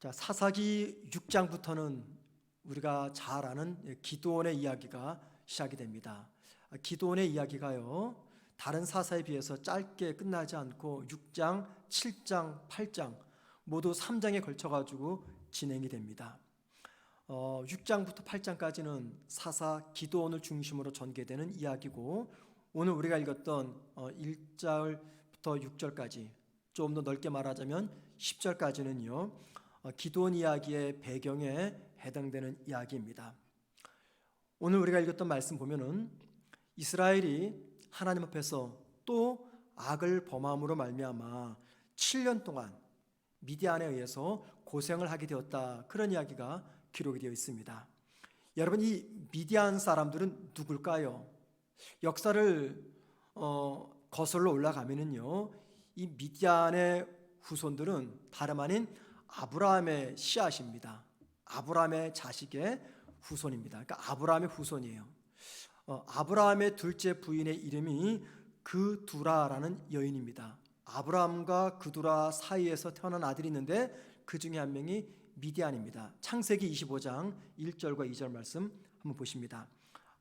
자, 사사기 6장부터는 우리가 잘 아는 기드온의 이야기가 시작이 됩니다. 기드온의 이야기가요, 다른 사사에 비해서 짧게 끝나지 않고 6장, 7장, 8장 모두 3장에 걸쳐가지고 진행이 됩니다. 6장부터 8장까지는 사사 기드온을 중심으로 전개되는 이야기고, 오늘 우리가 읽었던 1절부터 6절까지, 좀 더 넓게 말하자면 10절까지는요 기드온 이야기의 배경에 해당되는 이야기입니다. 오늘 우리가 읽었던 말씀 보면은 이스라엘이 하나님 앞에서 또 악을 범함으로 말미암아 7년 동안 미디안에 의해서 고생을 하게 되었다, 그런 이야기가 기록이 되어 있습니다. 여러분, 이 미디안 사람들은 누굴까요? 역사를 거슬러 올라가면은요, 이 미디안의 후손들은 다름 아닌 아브라함의 씨앗입니다. 아브라함의 자식의 후손입니다. 그러니까 아브라함의 후손이에요. 아브라함의 둘째 부인의 이름이 그두라라는 여인입니다. 아브라함과 그두라 사이에서 태어난 아들이 있는데 그 중에 한 명이 미디안입니다. 창세기 25장 1절과 2절 말씀 한번 보십니다.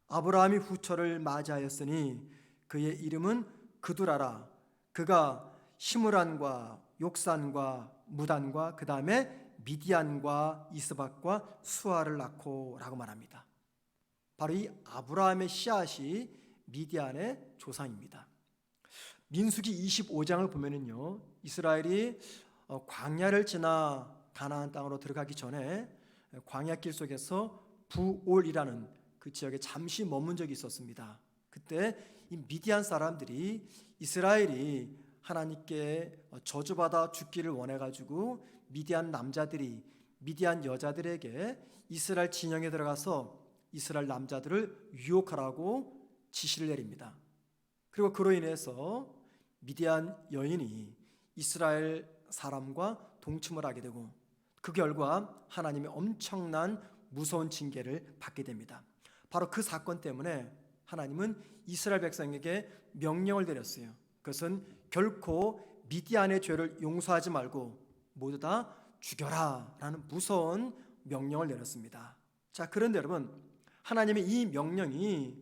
아브라함이 후처를 맞이하였으니 그의 이름은 그두라라. 그가 시므란과 욕산과 무단과 그 다음에 미디안과 이스박과 수아를 낳고 라고 말합니다. 바로 이 아브라함의 씨앗이 미디안의 조상입니다. 민수기 25장을 보면은요, 이스라엘이 광야를 지나 가나안 땅으로 들어가기 전에 광야길 속에서 부올이라는 그 지역에 잠시 머문 적이 있었습니다. 그때 이 미디안 사람들이 이스라엘이 하나님께 저주받아 죽기를 원해가지고 미디안 남자들이 미디안 여자들에게 이스라엘 진영에 들어가서 이스라엘 남자들을 유혹하라고 지시를 내립니다. 그리고 그로 인해서 미디안 여인이 이스라엘 사람과 동침을 하게 되고, 그 결과 하나님의 엄청난 무서운 징계를 받게 됩니다. 바로 그 사건 때문에 하나님은 이스라엘 백성에게 명령을 내렸어요. 그것은 결코 미디안의 죄를 용서하지 말고 모두 다 죽여라 라는 무서운 명령을 내렸습니다. 자, 그런데 여러분, 하나님의 이 명령이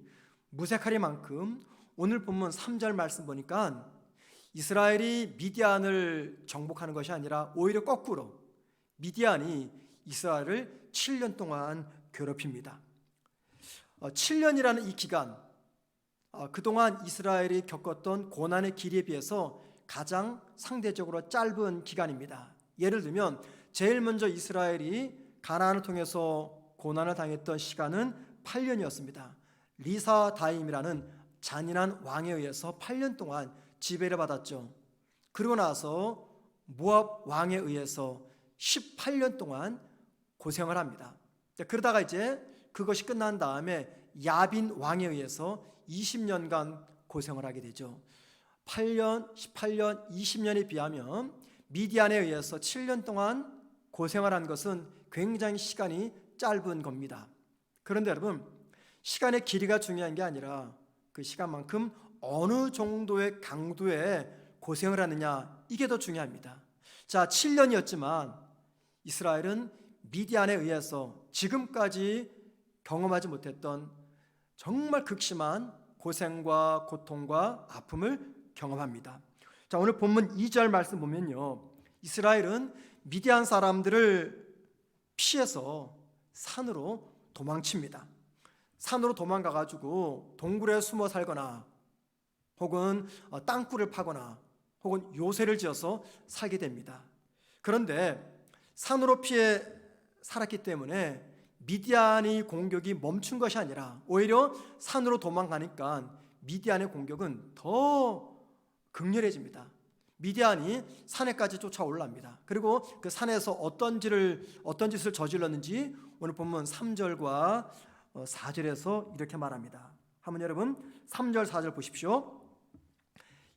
무색하리만큼 오늘 본문 3절 말씀 보니까 이스라엘이 미디안을 정복하는 것이 아니라 오히려 거꾸로 미디안이 이스라엘을 7년 동안 괴롭힙니다. 7년이라는 이 기간, 그동안 이스라엘이 겪었던 고난의 길이에 비해서 가장 상대적으로 짧은 기간입니다. 예를 들면 제일 먼저 이스라엘이 가나안을 통해서 고난을 당했던 시간은 8년이었습니다. 리사다임이라는 잔인한 왕에 의해서 8년 동안 지배를 받았죠. 그러고 나서 모압 왕에 의해서 18년 동안 고생을 합니다. 그러다가 이제 그것이 끝난 다음에 야빈 왕에 의해서 20년간 고생을 하게 되죠. 8년, 18년, 20년에 비하면 미디안에 의해서 7년 동안 고생을 한 것은 굉장히 시간이 짧은 겁니다. 그런데 여러분, 시간의 길이가 중요한 게 아니라 그 시간만큼 어느 정도의 강도의 고생을 하느냐, 이게 더 중요합니다. 자, 7년이었지만 이스라엘은 미디안에 의해서 지금까지 경험하지 못했던 정말 극심한 고생과 고통과 아픔을 경험합니다. 자, 오늘 본문 2절 말씀 보면요, 이스라엘은 미디안 사람들을 피해서 산으로 도망칩니다. 산으로 도망가가지고 동굴에 숨어 살거나 혹은 땅굴을 파거나 혹은 요새를 지어서 살게 됩니다. 그런데 산으로 피해 살았기 때문에 미디안의 공격이 멈춘 것이 아니라 오히려 산으로 도망가니까 미디안의 공격은 더 극렬해집니다. 미디안이 산에까지 쫓아올랍니다. 그리고 그 산에서 어떤 짓을 저질렀는지 오늘 본문 3절과 4절에서 이렇게 말합니다. 한번 여러분 3절 4절 보십시오.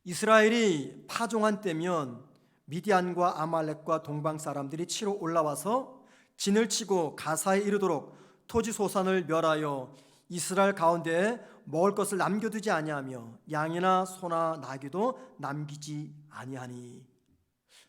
이스라엘이 파종한 때면 미디안과 아말렉과 동방 사람들이 치러 올라와서 진을 치고 가사에 이르도록 토지 소산을 멸하여 이스라엘 가운데에 먹을 것을 남겨두지 아니하며 양이나 소나 나귀도 남기지 아니하니.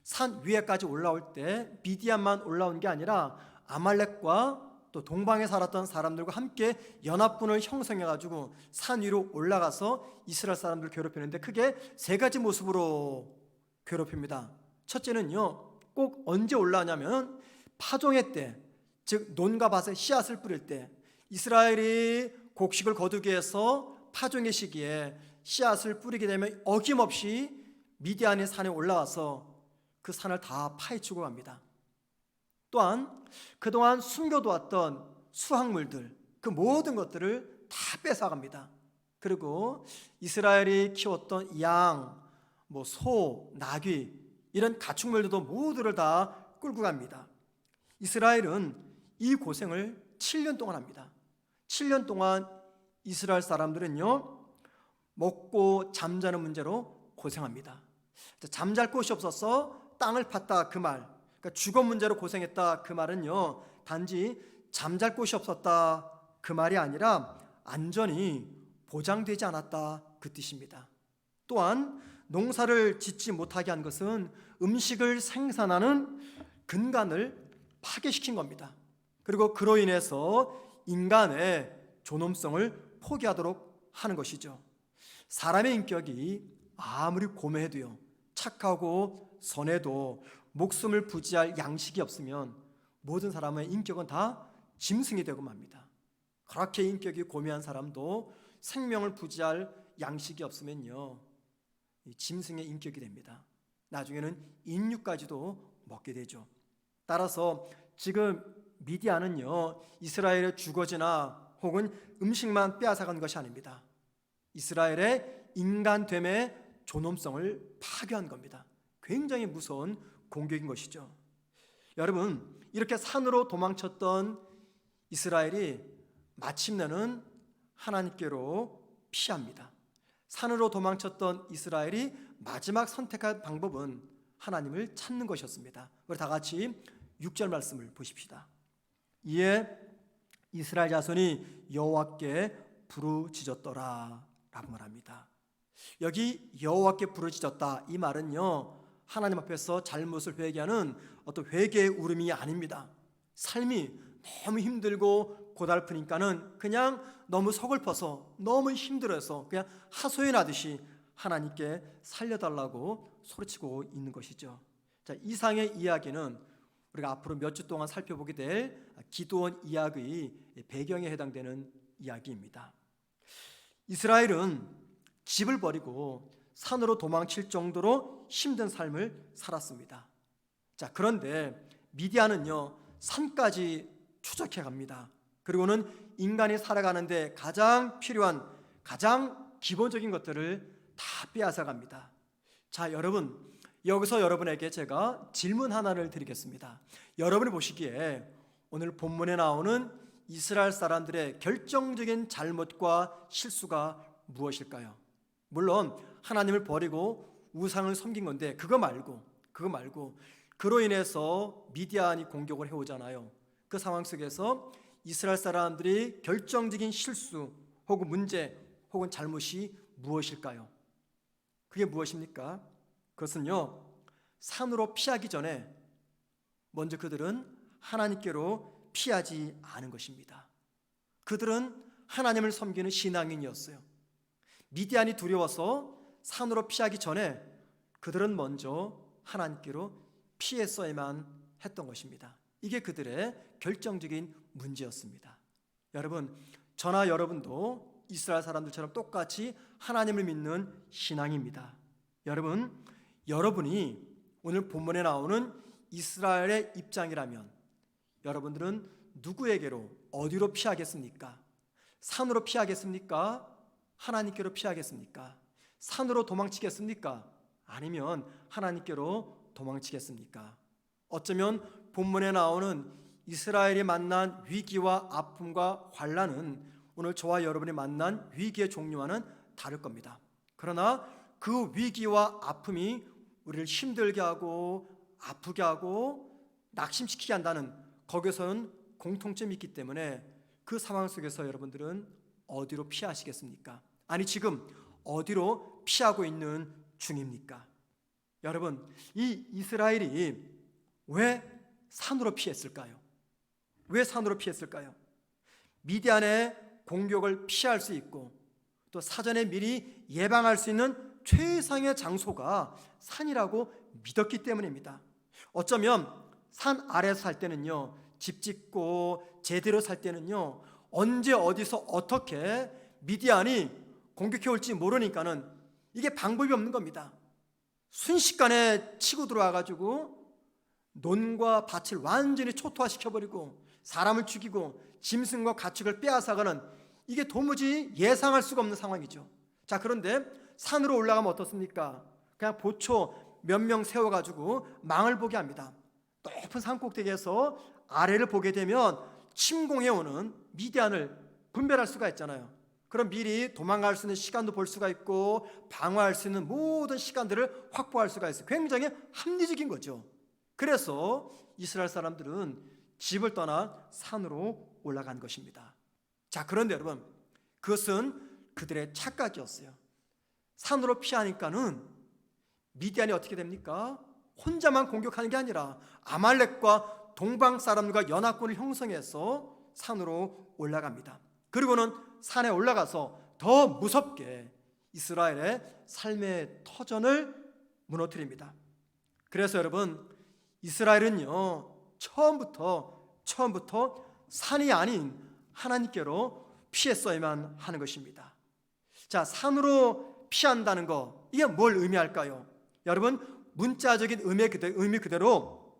산 위에까지 올라올 때 미디안만 올라온 게 아니라 아말렉과 또 동방에 살았던 사람들과 함께 연합군을 형성해 가지고 산 위로 올라가서 이스라엘 사람들을 괴롭히는데 크게 세 가지 모습으로 괴롭힙니다. 첫째는요, 꼭 언제 올라오냐면 파종의 때, 즉 논과 밭에 씨앗을 뿌릴 때 이스라엘이 곡식을 거두기 위해서 파종의 시기에 씨앗을 뿌리게 되면 어김없이 미디안의 산에 올라와서 그 산을 다 파헤치고 갑니다. 또한 그동안 숨겨두었던 수확물들, 그 모든 것들을 다 뺏어갑니다. 그리고 이스라엘이 키웠던 양, 소, 나귀 이런 가축물들도 모두를 다 끌고 갑니다. 이스라엘은 이 고생을 7년 동안 합니다. 7년 동안 이스라엘 사람들은요, 먹고 잠자는 문제로 고생합니다. 잠잘 곳이 없어서 땅을 팠다 그 말, 그러니까 주거 문제로 고생했다 그 말은요, 단지 잠잘 곳이 없었다 그 말이 아니라 안전이 보장되지 않았다 그 뜻입니다. 또한 농사를 짓지 못하게 한 것은 음식을 생산하는 근간을 파괴시킨 겁니다. 그리고 그로 인해서 인간의 존엄성을 포기하도록 하는 것이죠. 사람의 인격이 아무리 고매해도요, 착하고 선해도 목숨을 부지할 양식이 없으면 모든 사람의 인격은 다 짐승이 되고 맙니다. 그렇게 인격이 고매한 사람도 생명을 부지할 양식이 없으면요, 짐승의 인격이 됩니다. 나중에는 인육까지도 먹게 되죠. 따라서 지금 미디안은요, 이스라엘의 주거지나 혹은 음식만 빼앗아간 것이 아닙니다. 이스라엘의 인간됨의 존엄성을 파괴한 겁니다. 굉장히 무서운 공격인 것이죠. 여러분, 이렇게 산으로 도망쳤던 이스라엘이 마침내는 하나님께로 피합니다. 산으로 도망쳤던 이스라엘이 마지막 선택한 방법은 하나님을 찾는 것이었습니다. 우리 다 같이 6절 말씀을 보십시다. 이에 이스라엘 자손이 여호와께 부르짖었더라 라고 말합니다. 여기 여호와께 부르짖었다, 이 말은요, 하나님 앞에서 잘못을 회개하는 어떤 회개의 울음이 아닙니다. 삶이 너무 힘들고 고달프니까는 그냥 너무 서글퍼서 너무 힘들어서 그냥 하소연하듯이 하나님께 살려달라고 소리치고 있는 것이죠. 자, 이상의 이야기는 우리가 앞으로 몇 주 동안 살펴보게 될 기드온 이야기의 배경에 해당되는 이야기입니다. 이스라엘은 집을 버리고 산으로 도망칠 정도로 힘든 삶을 살았습니다. 자, 그런데 미디안은요, 산까지 추적해 갑니다. 그리고는 인간이 살아가는데 가장 필요한, 가장 기본적인 것들을 다 빼앗아 갑니다. 자, 여러분, 여기서 여러분에게 제가 질문 하나를 드리겠습니다. 여러분이 보시기에 오늘 본문에 나오는 이스라엘 사람들의 결정적인 잘못과 실수가 무엇일까요? 물론 하나님을 버리고 우상을 섬긴 건데 그거 말고 그로 인해서 미디안이 공격을 해오잖아요. 그 상황 속에서 이스라엘 사람들이 결정적인 실수 혹은 문제 혹은 잘못이 무엇일까요? 그게 무엇입니까? 그것은요, 산으로 피하기 전에 먼저 그들은 하나님께로 피하지 않은 것입니다. 그들은 하나님을 섬기는 신앙인이었어요. 미디안이 두려워서 산으로 피하기 전에 그들은 먼저 하나님께로 피했어야만 했던 것입니다. 이게 그들의 결정적인 문제였습니다. 여러분, 저나 여러분도 이스라엘 사람들처럼 똑같이 하나님을 믿는 신앙입니다. 여러분, 여러분이 오늘 본문에 나오는 이스라엘의 입장이라면 여러분들은 누구에게로, 어디로 피하겠습니까? 산으로 피하겠습니까? 하나님께로 피하겠습니까? 산으로 도망치겠습니까? 아니면 하나님께로 도망치겠습니까? 어쩌면 본문에 나오는 이스라엘이 만난 위기와 아픔과 환난은 오늘 저와 여러분이 만난 위기의 종류와는 다를 겁니다. 그러나 그 위기와 아픔이 우리를 힘들게 하고 아프게 하고 낙심시키게 한다는, 거기서는 공통점이 있기 때문에 그 상황 속에서 여러분들은 어디로 피하시겠습니까? 아니, 지금 어디로 피하고 있는 중입니까? 여러분, 이 이스라엘이 왜 산으로 피했을까요? 왜 산으로 피했을까요? 미디안의 공격을 피할 수 있고 또 사전에 미리 예방할 수 있는 최상의 장소가 산이라고 믿었기 때문입니다. 어쩌면 산 아래에서 살 때는요, 집 짓고 제대로 살 때는요, 언제 어디서 어떻게 미디안이 공격해 올지 모르니까는 이게 방법이 없는 겁니다. 순식간에 치고 들어와가지고 논과 밭을 완전히 초토화시켜버리고 사람을 죽이고 짐승과 가축을 빼앗아가는, 이게 도무지 예상할 수가 없는 상황이죠. 자, 그런데 산으로 올라가면 어떻습니까? 그냥 보초 몇 명 세워가지고 망을 보게 합니다. 높은 산꼭대기에서 아래를 보게 되면 침공해오는 미디안을 분별할 수가 있잖아요. 그럼 미리 도망갈 수 있는 시간도 볼 수가 있고 방어할 수 있는 모든 시간들을 확보할 수가 있어요. 굉장히 합리적인 거죠. 그래서 이스라엘 사람들은 집을 떠나 산으로 올라간 것입니다. 자, 그런데 여러분, 그것은 그들의 착각이었어요. 산으로 피하니까는 미디안이 어떻게 됩니까? 혼자만 공격하는 게 아니라 아말렉과 동방 사람들과 연합군을 형성해서 산으로 올라갑니다. 그리고는 산에 올라가서 더 무섭게 이스라엘의 삶의 터전을 무너뜨립니다. 그래서 여러분, 이스라엘은요, 처음부터 산이 아닌 하나님께로 피했어야만 하는 것입니다. 자, 산으로 피한다는 거, 이게 뭘 의미할까요? 여러분, 문자적인 의미 그대로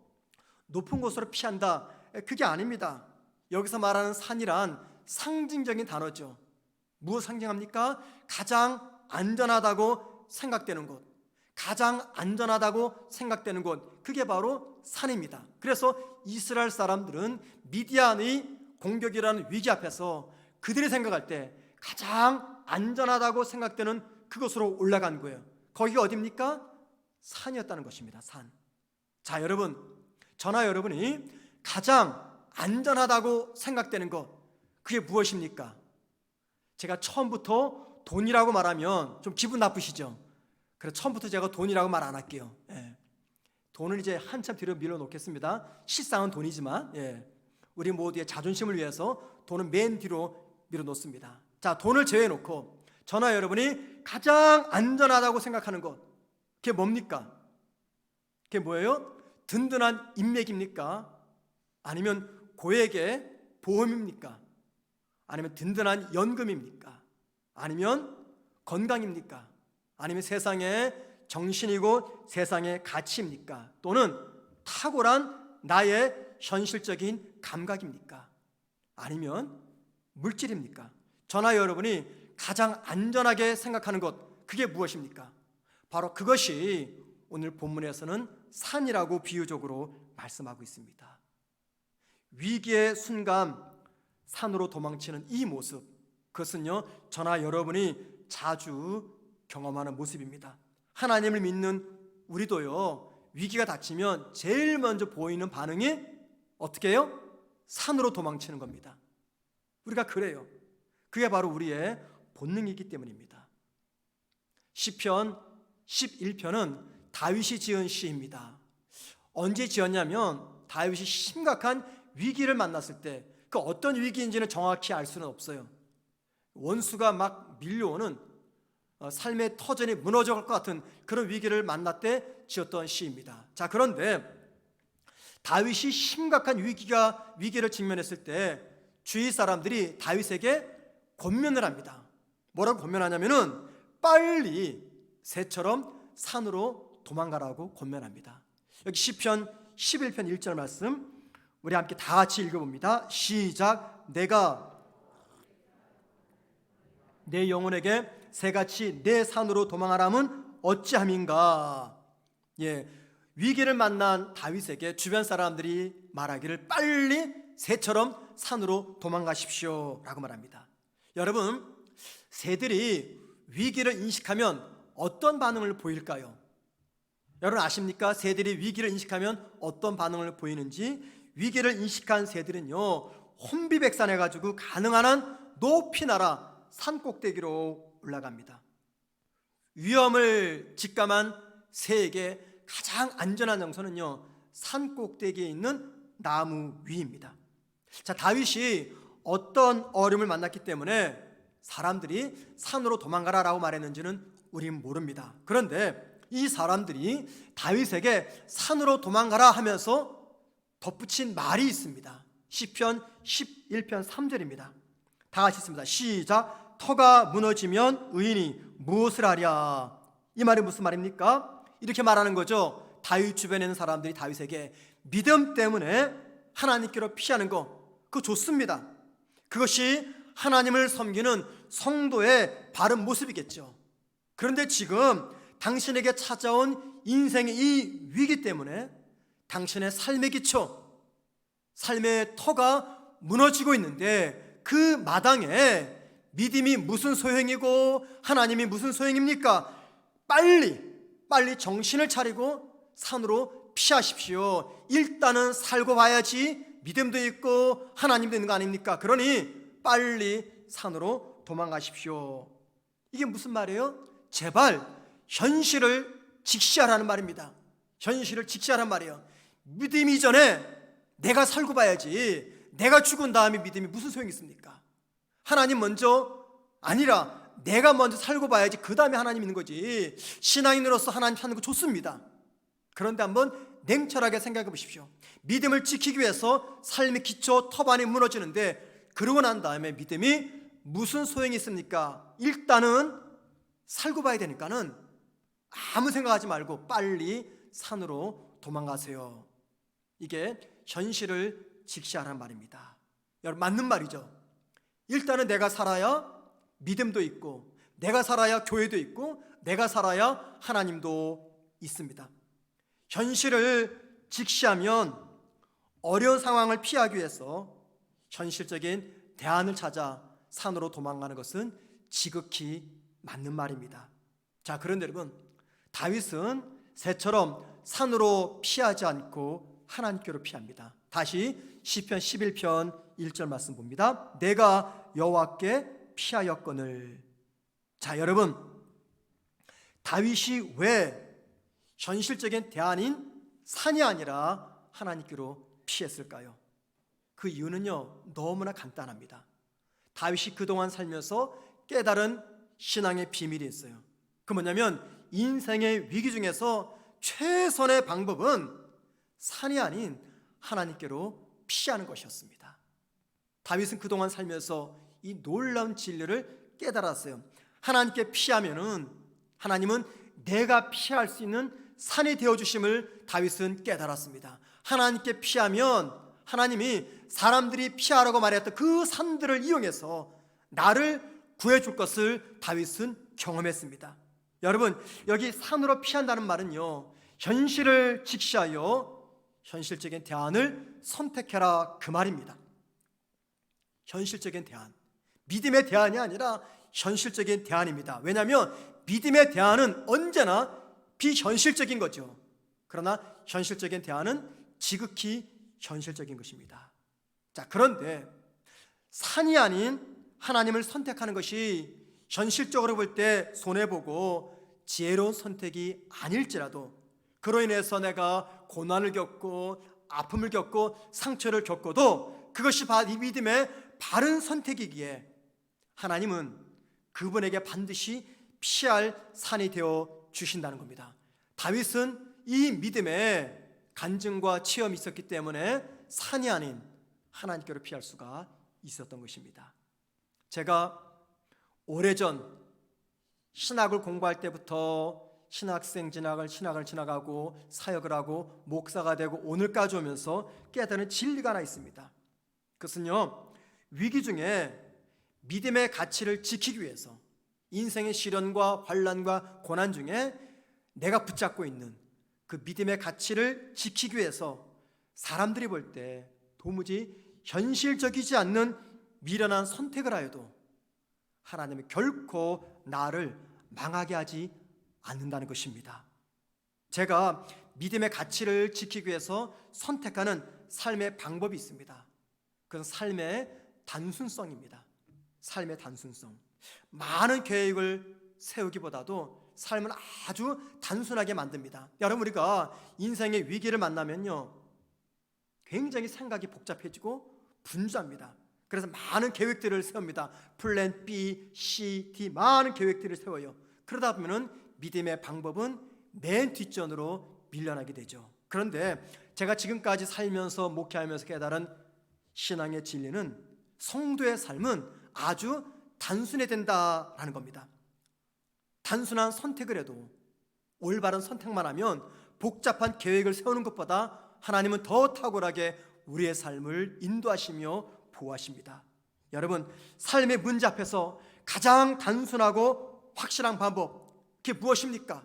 높은 곳으로 피한다, 그게 아닙니다. 여기서 말하는 산이란 상징적인 단어죠. 무엇 상징합니까? 가장 안전하다고 생각되는 곳, 가장 안전하다고 생각되는 곳, 그게 바로 산입니다. 그래서 이스라엘 사람들은 미디안의 공격이라는 위기 앞에서 그들이 생각할 때 가장 안전하다고 생각되는 그곳으로 올라간 거예요. 거기가 어디입니까? 산이었다는 것입니다. 산. 자, 여러분, 저나 여러분이 가장 안전하다고 생각되는 것, 그게 무엇입니까? 제가 처음부터 돈이라고 말하면 좀 기분 나쁘시죠? 그래서 처음부터 제가 돈이라고 말 안 할게요. 돈은 이제 한참 뒤로 밀어놓겠습니다. 실상은 돈이지만, 우리 모두의 자존심을 위해서 돈은 맨 뒤로 밀어놓습니다. 자, 돈을 제외해놓고 저나 여러분이 가장 안전하다고 생각하는 것, 그게 뭡니까? 그게 뭐예요? 든든한 인맥입니까? 아니면 고액의 보험입니까? 아니면 든든한 연금입니까? 아니면 건강입니까? 아니면 세상의 정신이고 세상의 가치입니까? 또는 탁월한 나의 현실적인 감각입니까? 아니면 물질입니까? 저나 여러분이 가장 안전하게 생각하는 것, 그게 무엇입니까? 바로 그것이 오늘 본문에서는 산이라고 비유적으로 말씀하고 있습니다. 위기의 순간 산으로 도망치는 이 모습, 그것은요, 저나 여러분이 자주 경험하는 모습입니다. 하나님을 믿는 우리도요, 위기가 닥치면 제일 먼저 보이는 반응이 어떻게 해요? 산으로 도망치는 겁니다. 우리가 그래요. 그게 바로 우리의 본능이기 때문입니다. 시편 11편은 다윗이 지은 시입니다. 언제 지었냐면 다윗이 심각한 위기를 만났을 때, 그 어떤 위기인지는 정확히 알 수는 없어요. 원수가 막 밀려오는 삶의 터전이 무너져 갈 것 같은 그런 위기를 만날 때 지었던 시입니다. 자, 그런데 다윗이 심각한 위기를 직면했을 때 주위 사람들이 다윗에게 권면을 합니다. 뭐라고 권면하냐면은 빨리 새처럼 산으로 도망가라고 권면합니다. 여기 시편 11편 1절 말씀 우리 함께 다 같이 읽어봅니다. 시작. 내가 내 영혼에게 새같이 내 산으로 도망하라면 어찌함인가. 위기를 만난 다윗에게 주변 사람들이 말하기를 빨리 새처럼 산으로 도망가십시오 라고 말합니다. 여러분, 새들이 위기를 인식하면 어떤 반응을 보일까요? 여러분 아십니까? 새들이 위기를 인식하면 어떤 반응을 보이는지. 위기를 인식한 새들은요, 혼비백산해가지고 가능한 한 높이 날아 산 꼭대기로 올라갑니다. 위험을 직감한 새에게 가장 안전한 장소는요, 산 꼭대기에 있는 나무 위입니다. 자, 다윗이 어떤 어려움을 만났기 때문에 사람들이 산으로 도망가라라고 말했는지는 우린 모릅니다. 그런데 이 사람들이 다윗에게 산으로 도망가라 하면서 덧붙인 말이 있습니다. 시편 11편 3절입니다. 다 같이 읽습니다. 시작. 터가 무너지면 의인이 무엇을 하랴. 이 말이 무슨 말입니까? 이렇게 말하는 거죠. 다윗 주변에 있는 사람들이 다윗에게 믿음 때문에 하나님께로 피하는 거, 그거 좋습니다. 그것이 하나님을 섬기는 성도의 바른 모습이겠죠. 그런데 지금 당신에게 찾아온 인생의 이 위기 때문에 당신의 삶의 기초, 삶의 터가 무너지고 있는데 그 마당에 믿음이 무슨 소용이고 하나님이 무슨 소용입니까? 빨리 정신을 차리고 산으로 피하십시오. 일단은 살고 봐야지 믿음도 있고 하나님도 있는 거 아닙니까? 그러니 빨리 산으로 도망가십시오. 이게 무슨 말이에요? 제발 현실을 직시하라는 말입니다. 현실을 직시하라는 말이에요. 믿음 이전에 내가 살고 봐야지, 내가 죽은 다음에 믿음이 무슨 소용이 있습니까? 하나님 먼저 아니라 내가 먼저 살고 봐야지 그 다음에 하나님 있는 거지. 신앙인으로서 하나님 찾는 거 좋습니다. 그런데 한번 냉철하게 생각해 보십시오. 믿음을 지키기 위해서 삶의 기초 터반이 무너지는데 그러고 난 다음에 믿음이 무슨 소용이 있습니까? 일단은 살고 봐야 되니까는 아무 생각하지 말고 빨리 산으로 도망가세요. 이게 현실을 직시하라는 말입니다. 여러분, 맞는 말이죠. 일단은 내가 살아야 믿음도 있고, 내가 살아야 교회도 있고, 내가 살아야 하나님도 있습니다. 현실을 직시하면 어려운 상황을 피하기 위해서 현실적인 대안을 찾아 산으로 도망가는 것은 지극히 맞는 말입니다. 자, 그런데 여러분, 다윗은 새처럼 산으로 피하지 않고 하나님께로 피합니다. 다시 시편 11편 1절 말씀 봅니다. 내가 여호와께 피하였거늘. 자, 여러분, 다윗이 왜 현실적인 대안인 산이 아니라 하나님께로 피했을까요? 그 이유는요, 너무나 간단합니다. 다윗이 그동안 살면서 깨달은 신앙의 비밀이 있어요. 그 뭐냐면 인생의 위기 중에서 최선의 방법은 산이 아닌 하나님께로 피하는 것이었습니다. 다윗은 그동안 살면서 이 놀라운 진리를 깨달았어요. 하나님께 피하면은 하나님은 내가 피할 수 있는 산이 되어주심을 다윗은 깨달았습니다. 하나님께 피하면 하나님이 사람들이 피하라고 말했던 그 산들을 이용해서 나를 구해줄 것을 다윗은 경험했습니다. 여러분, 여기 산으로 피한다는 말은요, 현실을 직시하여 현실적인 대안을 선택해라, 그 말입니다. 현실적인 대안, 믿음의 대안이 아니라 현실적인 대안입니다. 왜냐하면 믿음의 대안은 언제나 비현실적인 거죠. 그러나 현실적인 대안은 지극히 현실적인 것입니다. 자, 그런데 산이 아닌 하나님을 선택하는 것이 현실적으로 볼 때 손해보고 지혜로운 선택이 아닐지라도 그로 인해서 내가 고난을 겪고 아픔을 겪고 상처를 겪어도 그것이 이 믿음의 바른 선택이기에 하나님은 그분에게 반드시 피할 산이 되어 주신다는 겁니다. 다윗은 이 믿음에 간증과 체험이 있었기 때문에 산이 아닌 하나님께로 피할 수가 있었던 것입니다. 제가 오래전 신학을 공부할 때부터 신학생 진학을 지나가고 사역을 하고 목사가 되고 오늘까지 오면서 깨달은 진리가 하나 있습니다. 그것은요, 위기 중에 믿음의 가치를 지키기 위해서 인생의 시련과 환난과 고난 중에 내가 붙잡고 있는 그 믿음의 가치를 지키기 위해서 사람들이 볼 때 도무지 현실적이지 않는 미련한 선택을 하여도 하나님은 결코 나를 망하게 하지 않는다는 것입니다. 제가 믿음의 가치를 지키기 위해서 선택하는 삶의 방법이 있습니다. 그건 삶의 단순성입니다. 삶의 단순성. 많은 계획을 세우기보다도 삶을 아주 단순하게 만듭니다. 여러분, 우리가 인생의 위기를 만나면요, 굉장히 생각이 복잡해지고 분주합니다. 그래서 많은 계획들을 세웁니다. 플랜 B, C, D 많은 계획들을 세워요. 그러다 보면은 믿음의 방법은 맨 뒷전으로 밀려나게 되죠. 그런데 제가 지금까지 살면서 목회하면서 깨달은 신앙의 진리는 성도의 삶은 아주 단순해야 된다라는 겁니다. 단순한 선택을 해도, 올바른 선택만 하면 복잡한 계획을 세우는 것보다 하나님은 더 탁월하게 우리의 삶을 인도하시며 보호하십니다. 여러분, 삶의 문제 앞에서 가장 단순하고 확실한 방법, 그게 무엇입니까?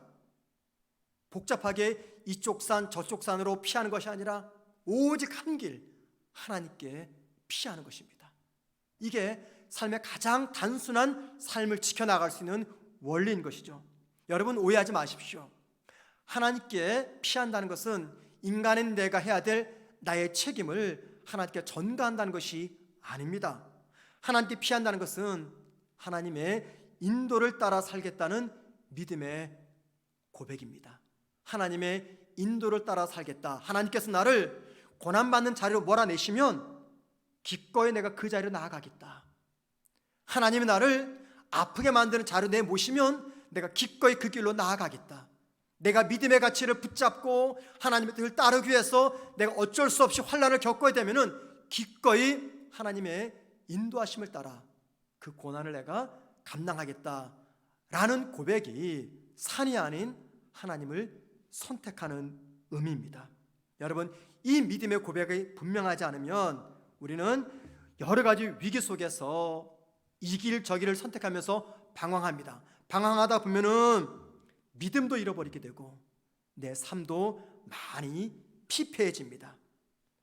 복잡하게 이쪽 산 저쪽 산으로 피하는 것이 아니라 오직 한 길, 하나님께 피하는 것입니다. 이게 삶의 가장 단순한 삶을 지켜나갈 수 있는 원리인 것이죠. 여러분, 오해하지 마십시오. 하나님께 피한다는 것은 인간인 내가 해야 될 나의 책임을 하나님께 전가한다는 것이 아닙니다. 하나님께 피한다는 것은 하나님의 인도를 따라 살겠다는 믿음의 고백입니다. 하나님의 인도를 따라 살겠다. 하나님께서 나를 고난받는 자리로 몰아내시면 기꺼이 내가 그 자리로 나아가겠다. 하나님이 나를 아프게 만드는 자리로 내모시면 내가 기꺼이 그 길로 나아가겠다. 내가 믿음의 가치를 붙잡고 하나님의 뜻을 따르기 위해서 내가 어쩔 수 없이 환난을 겪어야 되면은 기꺼이 하나님의 인도하심을 따라 그 고난을 내가 감당하겠다라는 고백이 산이 아닌 하나님을 선택하는 의미입니다. 여러분, 이 믿음의 고백이 분명하지 않으면 우리는 여러 가지 위기 속에서 이 길 저 길을 선택하면서 방황합니다. 방황하다 보면은 믿음도 잃어버리게 되고 내 삶도 많이 피폐해집니다.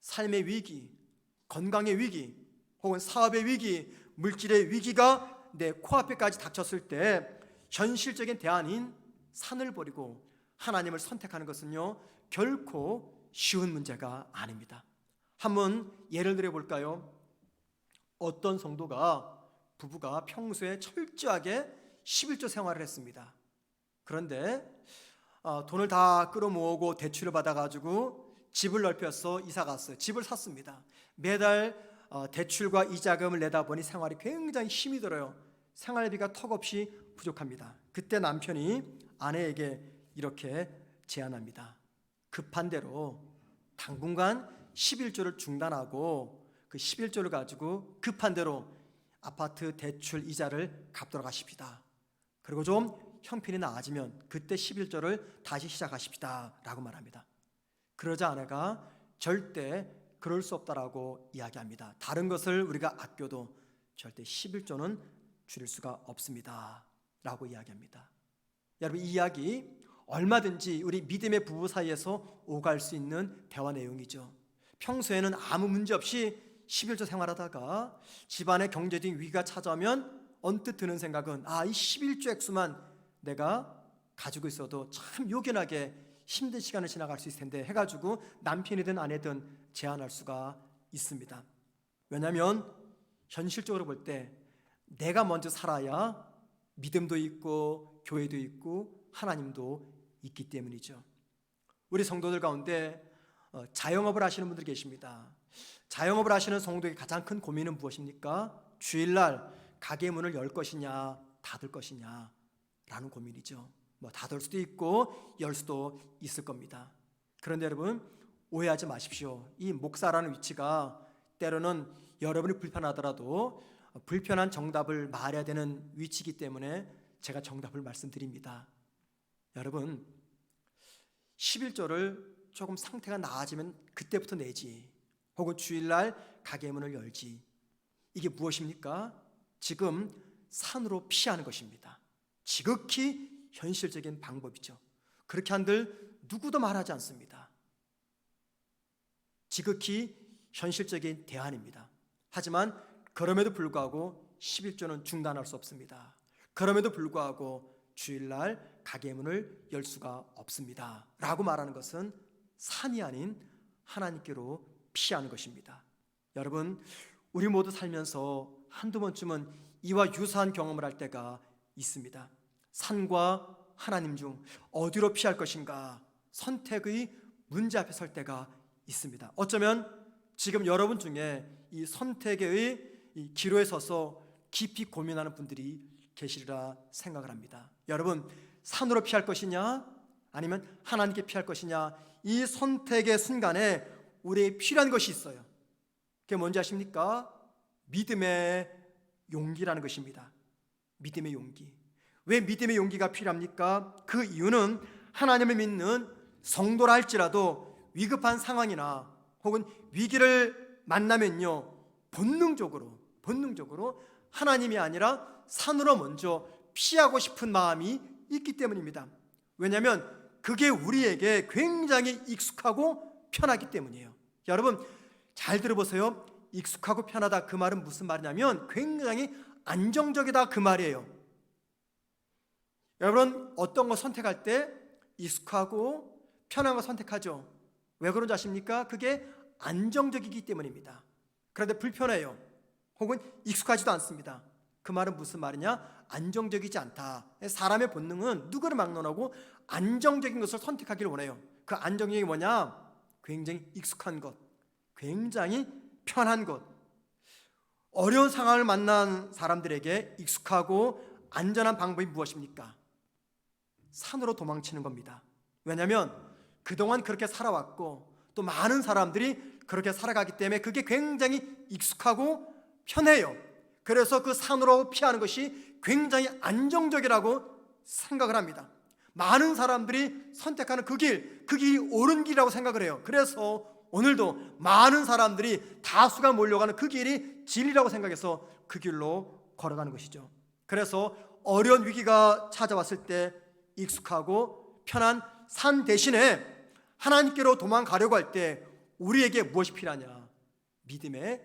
삶의 위기, 건강의 위기, 혹은 사업의 위기, 물질의 위기가 내 코앞에까지 닥쳤을 때 현실적인 대안인 산을 버리고 하나님을 선택하는 것은요, 결코 쉬운 문제가 아닙니다. 한번 예를 들어 볼까요? 어떤 성도가, 부부가 평소에 철저하게 11조 생활을 했습니다. 그런데 돈을 다 끌어모으고 대출을 받아가지고 집을 넓혀서 이사 갔어요. 집을 샀습니다. 매달 대출과 이자금을 내다 보니 생활이 굉장히 힘이 들어요. 생활비가 턱없이 부족합니다. 그때 남편이 아내에게 이렇게 제안합니다. 급한 대로 당분간 11조를 중단하고 그 11조를 가지고 급한 대로 아파트 대출 이자를 갚도록 하십시다. 그리고 좀 형편이 나아지면 그때 11조를 다시 시작하십시다 라고 말합니다. 그러자 아내가 절대 그럴 수 없다라고 이야기합니다. 다른 것을 우리가 아껴도 절대 11조는 줄일 수가 없습니다 라고 이야기합니다. 여러분, 이 이야기 얼마든지 우리 믿음의 부부 사이에서 오갈 수 있는 대화 내용이죠. 평소에는 아무 문제 없이 11조 생활하다가 집안의 경제적인 위기가 찾아오면 언뜻 드는 생각은 이 11조 액수만 내가 가지고 있어도 참 요긴하게 힘든 시간을 지나갈 수 있을 텐데 해가지고 남편이든 아내든 제안할 수가 있습니다. 왜냐하면 현실적으로 볼 때 내가 먼저 살아야 믿음도 있고 교회도 있고 하나님도 있기 때문이죠. 우리 성도들 가운데 자영업을 하시는 분들 계십니다. 자영업을 하시는 성도의 가장 큰 고민은 무엇입니까? 주일날 가게 문을 열 것이냐 닫을 것이냐 라는 고민이죠. 닫을 수도 있고 열 수도 있을 겁니다. 그런데 여러분, 오해하지 마십시오. 이 목사라는 위치가 때로는 여러분이 불편하더라도 불편한 정답을 말해야 되는 위치이기 때문에 제가 정답을 말씀드립니다. 여러분, 11조를 조금 상태가 나아지면 그때부터 내지, 혹은 주일날 가게 문을 열지. 이게 무엇입니까? 지금 산으로 피하는 것입니다. 지극히 현실적인 방법이죠. 그렇게 한들 누구도 말하지 않습니다. 지극히 현실적인 대안입니다. 하지만 그럼에도 불구하고 11조는 중단할 수 없습니다. 그럼에도 불구하고 주일날 가게 문을 열 수가 없습니다 라고 말하는 것은 산이 아닌 하나님께로 피하는 것입니다. 여러분, 우리 모두 살면서 한두 번쯤은 이와 유사한 경험을 할 때가 있습니다. 산과 하나님 중 어디로 피할 것인가 선택의 문제 앞에 설 때가 있습니다. 어쩌면 지금 여러분 중에 이 선택의 이 기로에 서서 깊이 고민하는 분들이 계시리라 생각을 합니다. 여러분, 산으로 피할 것이냐 아니면 하나님께 피할 것이냐, 이 선택의 순간에 우리에게 필요한 것이 있어요. 그게 뭔지 아십니까? 믿음의 용기라는 것입니다. 믿음의 용기. 왜 믿음의 용기가 필요합니까? 그 이유는 하나님을 믿는 성도라 할지라도 위급한 상황이나 혹은 위기를 만나면요, 본능적으로 하나님이 아니라 산으로 먼저 피하고 싶은 마음이 있기 때문입니다. 왜냐하면 그게 우리에게 굉장히 익숙하고 편하기 때문이에요. 여러분, 잘 들어보세요. 익숙하고 편하다, 그 말은 무슨 말이냐면 굉장히 안정적이다, 그 말이에요. 여러분, 어떤 거 선택할 때 익숙하고 편한 거 선택하죠. 왜 그런지 아십니까? 그게 안정적이기 때문입니다. 그런데 불편해요. 혹은 익숙하지도 않습니다. 그 말은 무슨 말이냐? 안정적이지 않다. 사람의 본능은 누구를 막론하고 안정적인 것을 선택하기를 원해요. 그 안정적이 뭐냐? 굉장히 익숙한 것, 굉장히 편한 것. 어려운 상황을 만난 사람들에게 익숙하고 안전한 방법이 무엇입니까? 산으로 도망치는 겁니다. 왜냐하면 그동안 그렇게 살아왔고 또 많은 사람들이 그렇게 살아가기 때문에 그게 굉장히 익숙하고 편해요. 그래서 그 산으로 피하는 것이 굉장히 안정적이라고 생각을 합니다. 많은 사람들이 선택하는 그 길이 옳은 길이라고 생각을 해요. 그래서 오늘도 많은 사람들이 다수가 몰려가는 그 길이 진리라고 생각해서 그 길로 걸어가는 것이죠. 그래서 어려운 위기가 찾아왔을 때 익숙하고 편한 산 대신에 하나님께로 도망가려고 할 때 우리에게 무엇이 필요하냐? 믿음의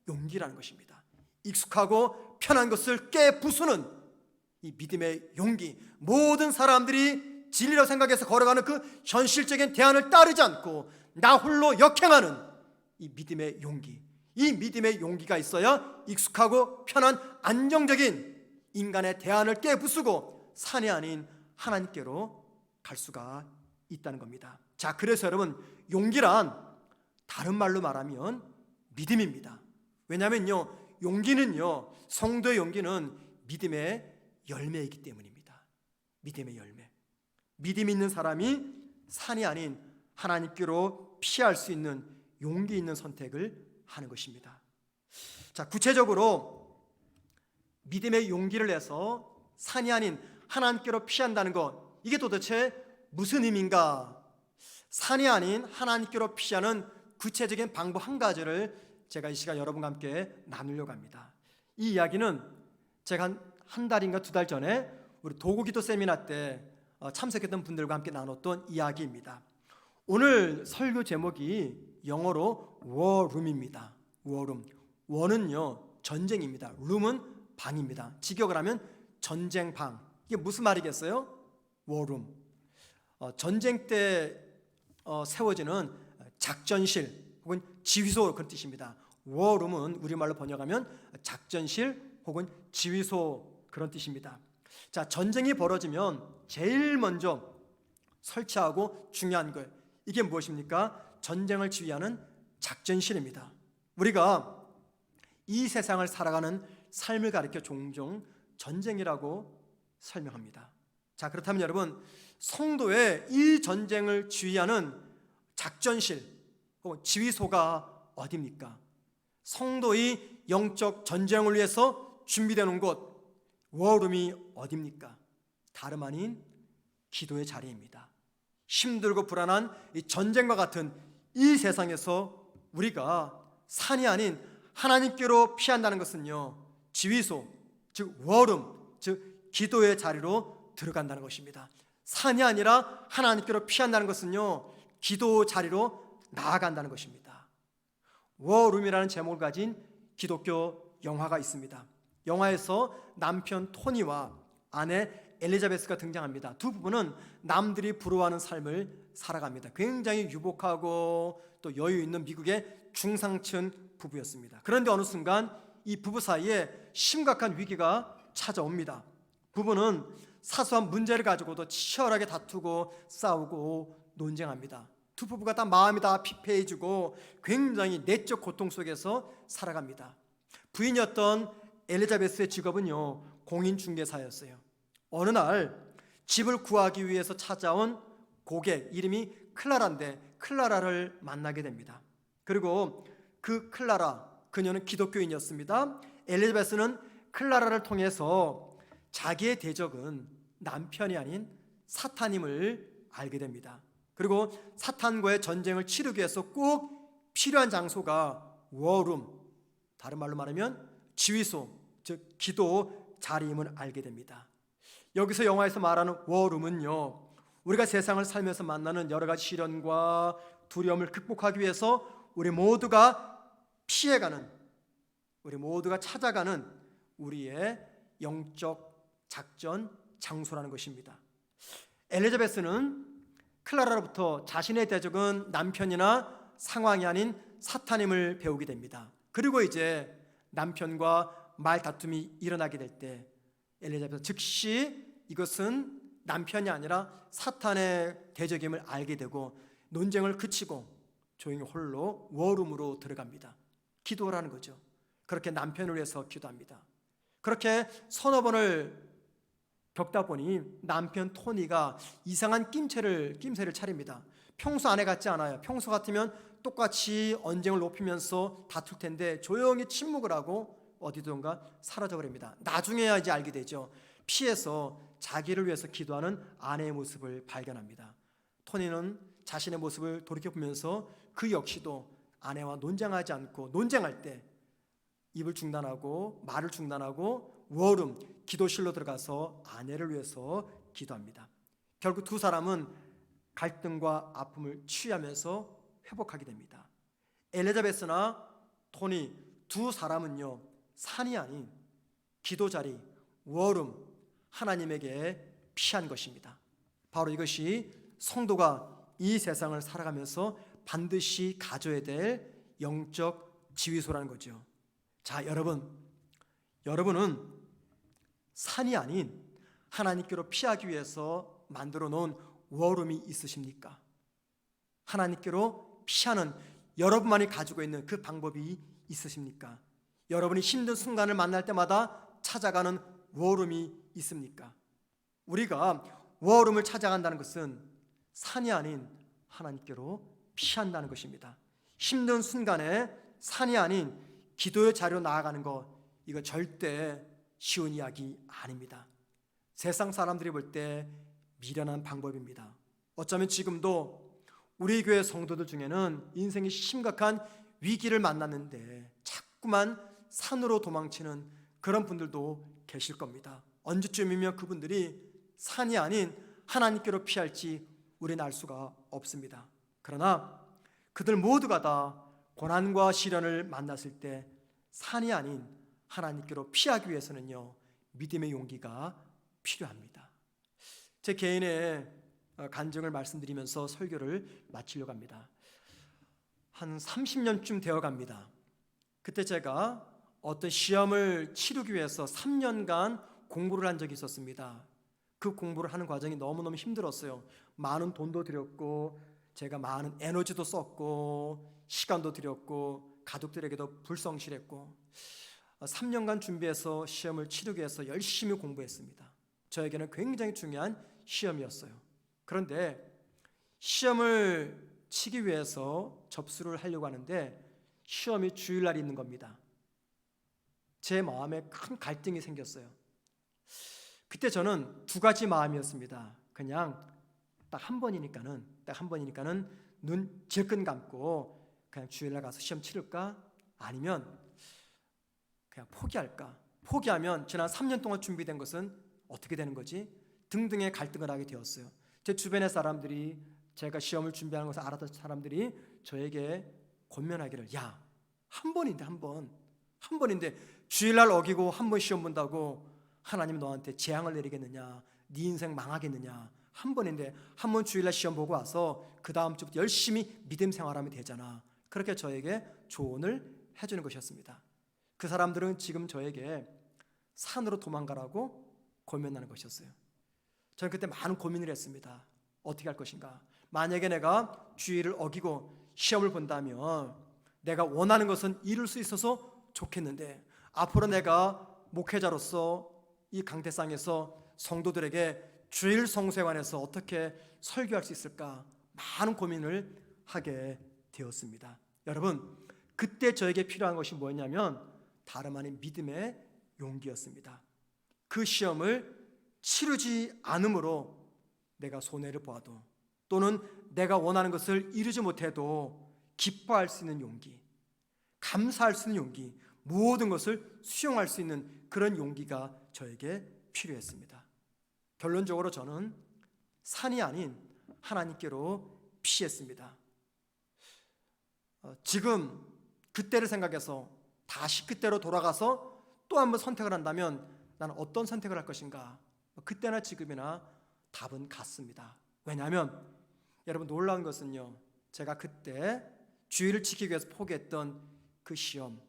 용기라는 것입니다. 익숙하고 편한 것을 깨부수는 이 믿음의 용기. 모든 사람들이 진리라고 생각해서 걸어가는 그 현실적인 대안을 따르지 않고 나 홀로 역행하는 이 믿음의 용기. 이 믿음의 용기가 있어야 익숙하고 편한 안정적인 인간의 대안을 깨부수고 산이 아닌 하나님께로 갈 수가 있다는 겁니다. 자, 그래서 여러분, 용기란 다른 말로 말하면 믿음입니다. 왜냐하면요, 용기는요, 성도의 용기는 믿음의 열매이기 때문입니다. 믿음의 열매. 믿음 있는 사람이 산이 아닌 하나님께로 피할 수 있는 용기 있는 선택을 하는 것입니다. 자, 구체적으로 믿음의 용기를 내서 산이 아닌 하나님께로 피한다는 것, 이게 도대체 무슨 의미인가? 산이 아닌 하나님께로 피하는 구체적인 방법 한 가지를 제가 이 시간 여러분과 함께 나누려고 합니다. 이 이야기는 제가 한 달인가 두 달 전에 우리 도구기도 세미나 때 참석했던 분들과 함께 나눴던 이야기입니다. 오늘 설교 제목이 영어로 워룸입니다. 워룸. 워는요, 전쟁입니다. 룸은 방입니다. 직역을 하면 전쟁방. 이게 무슨 말이겠어요? 워룸. 전쟁 때 세워지는 작전실 혹은 지휘소, 그런 뜻입니다. 워룸은 우리말로 번역하면 작전실 혹은 지휘소, 그런 뜻입니다. 자, 전쟁이 벌어지면 제일 먼저 설치하고 중요한 것, 이게 무엇입니까? 전쟁을 지휘하는 작전실입니다. 우리가 이 세상을 살아가는 삶을 가리켜 종종 전쟁이라고 설명합니다. 자, 그렇다면 여러분, 성도의 이 전쟁을 지휘하는 작전실 혹은 지휘소가 어디입니까? 성도의 영적 전쟁을 위해서 준비되는 곳, 워룸이 어디입니까? 다름 아닌 기도의 자리입니다. 힘들고 불안한 이 전쟁과 같은 이 세상에서 우리가 산이 아닌 하나님께로 피한다는 것은요, 지휘소, 즉 워룸, 즉 기도의 자리로 들어간다는 것입니다. 산이 아니라 하나님께로 피한다는 것은요, 기도 자리로 나아간다는 것입니다. 워룸이라는 제목을 가진 기독교 영화가 있습니다. 영화에서 남편 토니와 아내 엘리자베스가 등장합니다. 두 부부는 남들이 부러워하는 삶을 살아갑니다. 굉장히 유복하고 또 여유 있는 미국의 중상층 부부였습니다. 그런데 어느 순간 이 부부 사이에 심각한 위기가 찾아옵니다. 부부는 사소한 문제를 가지고도 치열하게 다투고 싸우고 논쟁합니다. 두 부부가 다 마음이 다 피폐해지고 굉장히 내적 고통 속에서 살아갑니다. 부인이었던 엘리자베스의 직업은요, 공인중개사였어요. 어느 날 집을 구하기 위해서 찾아온 고객, 이름이 클라라인데 클라라를 만나게 됩니다. 그리고 그 클라라, 그녀는 기독교인이었습니다. 엘리자베스는 클라라를 통해서 자기의 대적은 남편이 아닌 사탄임을 알게 됩니다. 그리고 사탄과의 전쟁을 치르기 위해서 꼭 필요한 장소가 워룸, 다른 말로 말하면 지휘소, 즉 기도 자리임을 알게 됩니다. 여기서 영화에서 말하는 워룸은요, 우리가 세상을 살면서 만나는 여러 가지 시련과 두려움을 극복하기 위해서 우리 모두가 피해가는, 우리 모두가 찾아가는 우리의 영적 작전 장소라는 것입니다. 엘리자베스는 클라라로부터 자신의 대적은 남편이나 상황이 아닌 사탄임을 배우게 됩니다. 그리고 이제 남편과 말다툼이 일어나게 될 때 엘리자베스 즉시 이것은 남편이 아니라 사탄의 대적임을 알게 되고 논쟁을 그치고 조용히 홀로 워룸으로 들어갑니다. 기도를 하는 거죠. 그렇게 남편을 위해서 기도합니다. 그렇게 서너 번을 겪다 보니 남편 토니가 이상한 낌새를 차립니다. 평소 아내 같지 않아요. 평소 같으면 똑같이 언쟁을 높이면서 다툴 텐데 조용히 침묵을 하고 어디든가 사라져버립니다. 나중에야 이제 알게 되죠. 피해서 자기를 위해서 기도하는 아내의 모습을 발견합니다. 토니는 자신의 모습을 돌이켜보면서 그 역시도 아내와 논쟁하지 않고, 논쟁할 때 입을 중단하고 말을 중단하고 워룸, 기도실로 들어가서 아내를 위해서 기도합니다. 결국 두 사람은 갈등과 아픔을 치유하면서 회복하게 됩니다. 엘리자베스나 토니 두 사람은요, 산이 아닌 기도 자리, 워룸, 하나님에게 피한 것입니다. 바로 이것이 성도가 이 세상을 살아가면서 반드시 가져야 될 영적 지휘소라는 거죠. 자, 여러분은 산이 아닌 하나님께로 피하기 위해서 만들어 놓은 워룸이 있으십니까? 하나님께로 피하는, 여러분만이 가지고 있는 그 방법이 있으십니까? 여러분이 힘든 순간을 만날 때마다 찾아가는 워룸이 있습니까? 우리가 워룸을 찾아간다는 것은 산이 아닌 하나님께로 피한다는 것입니다. 힘든 순간에 산이 아닌 기도의 자리로 나아가는 것, 이거 절대 쉬운 이야기 아닙니다. 세상 사람들이 볼 때 미련한 방법입니다. 어쩌면 지금도 우리 교회 성도들 중에는 인생이 심각한 위기를 만났는데 자꾸만 산으로 도망치는 그런 분들도 계실 겁니다. 언제쯤이면 그분들이 산이 아닌 하나님께로 피할지 우리는 알 수가 없습니다. 그러나 그들 모두가 다 고난과 시련을 만났을 때 산이 아닌 하나님께로 피하기 위해서는요, 믿음의 용기가 필요합니다. 제 개인의 간증을 말씀드리면서 설교를 마치려고 합니다. 한 30년쯤 되어 갑니다. 그때 제가 어떤 시험을 치르기 위해서 3년간 공부를 한 적이 있었습니다. 그 공부를 하는 과정이 너무너무 힘들었어요. 많은 돈도 들였고 제가 많은 에너지도 썼고 시간도 들였고 가족들에게도 불성실했고 3년간 준비해서 시험을 치르기 위해서 열심히 공부했습니다. 저에게는 굉장히 중요한 시험이었어요. 그런데 시험을 치기 위해서 접수를 하려고 하는데 시험이 주일날이 있는 겁니다. 제 마음에 큰 갈등이 생겼어요. 그때 저는 두 가지 마음이었습니다. 그냥 딱 한 번이니까는 눈 질끈 감고 그냥 주일날 가서 시험 치를까? 아니면 그냥 포기할까? 포기하면 지난 3년 동안 준비된 것은 어떻게 되는 거지? 등등의 갈등을 하게 되었어요. 제 주변의 사람들이, 제가 시험을 준비하는 것을 알았던 사람들이 저에게 권면하기를, 야, 한 번인데 주일날 어기고 한 번 시험 본다고 하나님 너한테 재앙을 내리겠느냐, 네 인생 망하겠느냐, 한 번인데 한 번 주일날 시험 보고 와서 그 다음 주부터 열심히 믿음 생활하면 되잖아. 그렇게 저에게 조언을 해주는 것이었습니다. 그 사람들은 지금 저에게 산으로 도망가라고 권면하는 것이었어요. 저는 그때 많은 고민을 했습니다. 어떻게 할 것인가? 만약에 내가 주의를 어기고 시험을 본다면 내가 원하는 것은 이룰 수 있어서 좋겠는데, 앞으로 내가 목회자로서 이 강태상에서 성도들에게 주일 성수회관에서 어떻게 설교할 수 있을까 많은 고민을 하게 되었습니다. 여러분, 그때 저에게 필요한 것이 뭐였냐면 다름 아닌 믿음의 용기였습니다. 그 시험을 치르지 않음으로 내가 손해를 보아도, 또는 내가 원하는 것을 이루지 못해도 기뻐할 수 있는 용기, 감사할 수 있는 용기, 모든 것을 수용할 수 있는 그런 용기가 저에게 필요했습니다. 결론적으로 저는 산이 아닌 하나님께로 피했습니다. 지금 그때를 생각해서 다시 그때로 돌아가서 또 한번 선택을 한다면 나는 어떤 선택을 할 것인가? 그때나 지금이나 답은 같습니다. 왜냐하면 여러분, 놀라운 것은요, 제가 그때 주의를 지키기 위해서 포기했던 그 시험,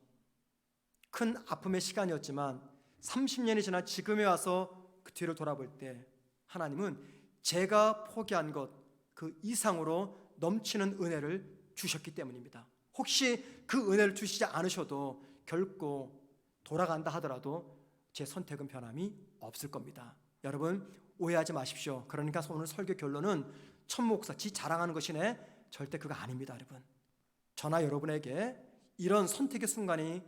큰 아픔의 시간이었지만 30년이 지난 지금에 와서 그 뒤를 돌아볼 때 하나님은 제가 포기한 것 그 이상으로 넘치는 은혜를 주셨기 때문입니다. 혹시 그 은혜를 주시지 않으셔도 결코 돌아간다 하더라도 제 선택은 변함이 없을 겁니다. 여러분, 오해하지 마십시오. 그러니까 오늘 설교 결론은 천목사 지 자랑하는 것이네, 절대 그거 아닙니다. 여러분, 저나 여러분에게 이런 선택의 순간이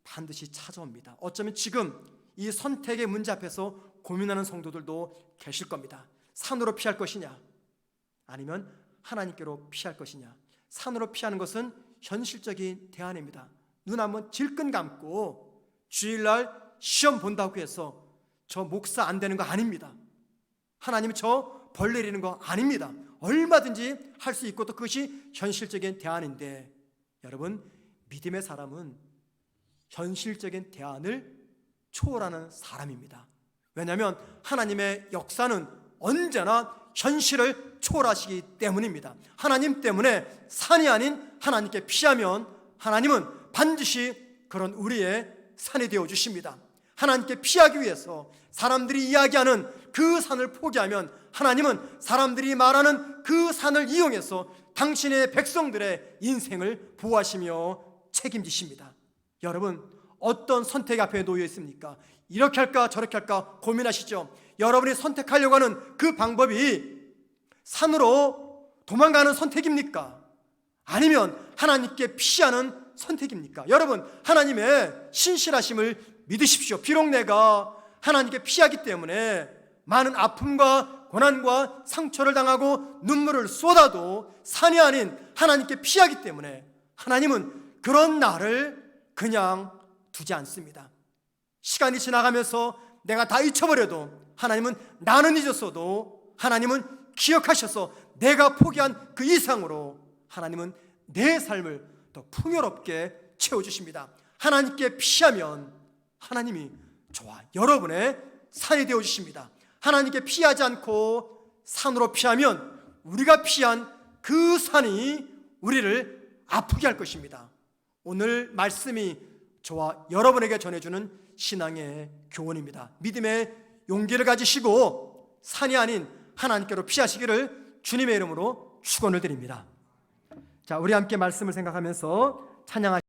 반드시 찾아옵니다. 어쩌면 지금 이 선택의 문제 앞에서 고민하는 성도들도 계실 겁니다. 산으로 피할 것이냐, 아니면 하나님께로 피할 것이냐. 산으로 피하는 것은 현실적인 대안입니다. 눈 한번 질끈 감고 주일날 시험 본다고 해서 저 목사 안 되는 거 아닙니다. 하나님이 저 벌 내리는 거 아닙니다. 얼마든지 할 수 있고 또 그것이 현실적인 대안인데, 여러분, 믿음의 사람은 현실적인 대안을 초월하는 사람입니다. 왜냐하면 하나님의 역사는 언제나 현실을 초월하시기 때문입니다. 하나님 때문에 산이 아닌 하나님께 피하면 하나님은 반드시 그런 우리의 산이 되어 주십니다. 하나님께 피하기 위해서 사람들이 이야기하는 그 산을 포기하면 하나님은 사람들이 말하는 그 산을 이용해서 당신의 백성들의 인생을 보호하시며 책임지십니다. 여러분, 어떤 선택 앞에 놓여 있습니까? 이렇게 할까 저렇게 할까 고민하시죠? 여러분이 선택하려고 하는 그 방법이 산으로 도망가는 선택입니까? 아니면 하나님께 피하는 선택입니까? 여러분, 하나님의 신실하심을 믿으십시오. 비록 내가 하나님께 피하기 때문에 많은 아픔과 고난과 상처를 당하고 눈물을 쏟아도 산이 아닌 하나님께 피하기 때문에 하나님은 그런 나를 그냥 두지 않습니다. 시간이 지나가면서 내가 다 잊혀버려도 하나님은 나는 잊었어도 하나님은 기억하셔서 내가 포기한 그 이상으로 하나님은 내 삶을 더 풍요롭게 채워주십니다. 하나님께 피하면 하나님이 저와 여러분의 산이 되어주십니다. 하나님께 피하지 않고 산으로 피하면 우리가 피한 그 산이 우리를 아프게 할 것입니다. 오늘 말씀이 저와 여러분에게 전해주는 신앙의 교훈입니다. 믿음의 용기를 가지시고 산이 아닌 하나님께로 피하시기를 주님의 이름으로 축원을 드립니다. 자, 우리 함께 말씀을 생각하면서 찬양하시겠습니다.